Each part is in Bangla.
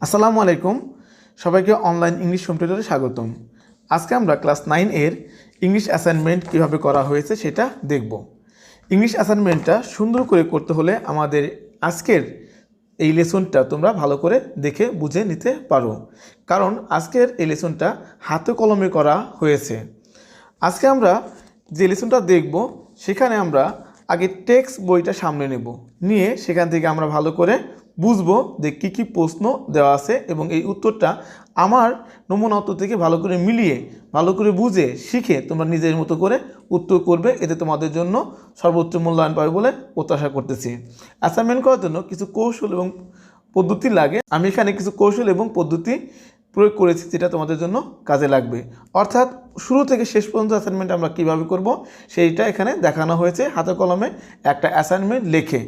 আসসালামু আলাইকুম সবাইকে অনলাইন ইংলিশ হোম টিউটরে স্বাগতম। আজকে আমরা ক্লাস 9 এর ইংলিশ অ্যাসাইনমেন্ট কিভাবে করা হয়েছে সেটা দেখব। ইংলিশ অ্যাসাইনমেন্টটা সুন্দর করে করতে হলে আমাদের আজকের এই লেসনটা তোমরা ভালো করে দেখে বুঝে নিতে পারো, কারণ আজকের এই লেসনটা হাতে কলমে করা হয়েছে। আজকে আমরা যে লেসনটা দেখব সেখানে আমরা আগে টেক্সট বইটা সামনে নেব, নিয়ে সেখান থেকে আমরা ভালো করে বুঝবো যে কী কী প্রশ্ন দেওয়া আছে এবং এই উত্তরটা আমার নমুনা উত্তর থেকে ভালো করে মিলিয়ে ভালো করে বুঝে শিখে তোমরা নিজের মতো করে উত্তর করবে। এতে তোমাদের জন্য সর্বোচ্চ মূল্যায়ন পাবে বলে প্রত্যাশা করতেছি। অ্যাসাইনমেন্ট করার জন্য কিছু কৌশল এবং পদ্ধতি লাগে। আমি এখানে কিছু কৌশল এবং পদ্ধতি প্রয়োগ করেছি যেটা তোমাদের জন্য কাজে লাগবে। অর্থাৎ শুরু থেকে শেষ পর্যন্ত অ্যাসাইনমেন্ট আমরা কীভাবে করব সেইটা এখানে দেখানো হয়েছে হাতে কলমে একটা অ্যাসাইনমেন্ট লেখে।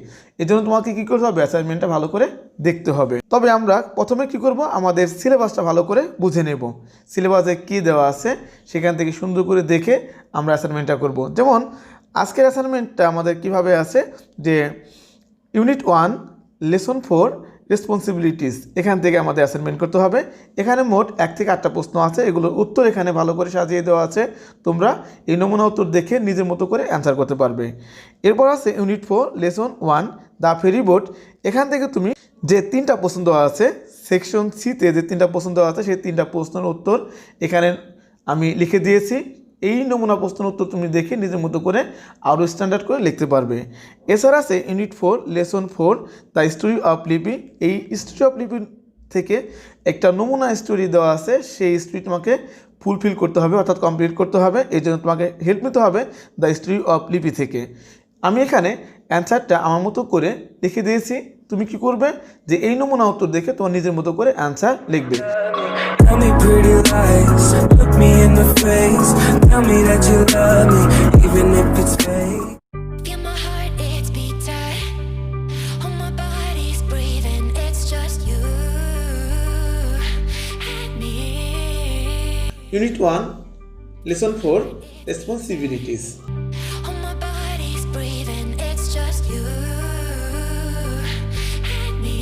এজন্য তোমাকে কী করতে হবে, অ্যাসাইনমেন্টটা ভালো করে দেখতে হবে। তবে আমরা প্রথমে কি করব, আমাদের সিলেবাসটা ভালো করে বুঝে নেব। সিলেবাসে কী দেওয়া আছে সেখান থেকে সুন্দর করে দেখে আমরা অ্যাসাইনমেন্টটা করব। যেমন আজকের অ্যাসাইনমেন্টটা আমাদের কিভাবে আছে যে ইউনিট 1 লেসন 4 রেসপন্সিবিলিটিস, এখান থেকে আমাদের অ্যাসাইনমেন্ট করতে হবে। এখানে মোট 1 থেকে 8টা প্রশ্ন আছে, এগুলোর উত্তর এখানে ভালো করে সাজিয়ে দেওয়া আছে। তোমরা এই নমুনা উত্তর দেখে নিজের মতো করে অ্যান্সার করতে পারবে। এরপর আছে unit 4 lesson 1 the ferry boat. এখান থেকে তুমি যে 3টা প্রশ্ন দেওয়া আছে, সেকশন সিতে যে 3টা প্রশ্ন দেওয়া আছে সেই 3টা প্রশ্নের উত্তর এখানে আমি লিখে দিয়েছি। এই নমুনা প্রশ্নের উত্তর তুমি দেখে নিজের মতো করে আরও স্ট্যান্ডার্ড করে লিখতে পারবে। এছাড়া আছে unit 4 lesson 4 the story of লিপি। এই স্টোরি অফ লিপি থেকে একটা নমুনা স্টোরি দেওয়া আছে, সেই স্টোরি তোমাকে ফুলফিল করতে হবে অর্থাৎ কমপ্লিট করতে হবে। এই জন্য তোমাকে হেল্প নিতে হবে দ্য স্টোরি অফ লিপি থেকে। আমি এখানে অ্যান্সারটা আমার মতো করে লিখে দিয়েছি। তুমি কি করবে যে এই নমুনা উত্তর দেখে তোমার নিজের মতো করে অ্যান্সার লিখবে। Tell me pretty lies, look me in the face, tell me that you love me, even if it's fake. Feel my heart, it's beating, all my body's breathing, it's just you and me. Unit 1 Lesson 4 Responsibilities. All my body's breathing, it's just you and me.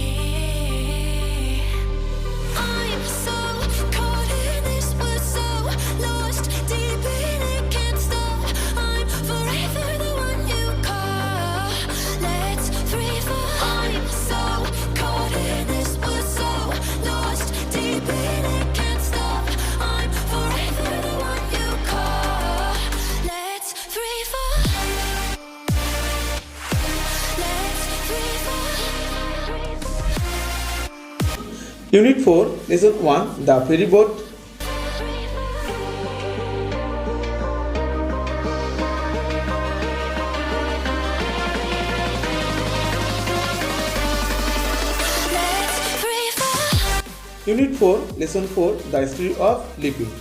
I'm so caught in this, but so lost deep in it, can't stop. I'm forever the one you call. Let's free fall. I'm so caught in this, but so lost deep in it, can't stop. I'm forever the one you call. Let's free fall. Let's free fall. Unit 4 Lesson 1 The Ferry Boat. Let's free fall. Unit 4 Lesson 4 The Story of Living.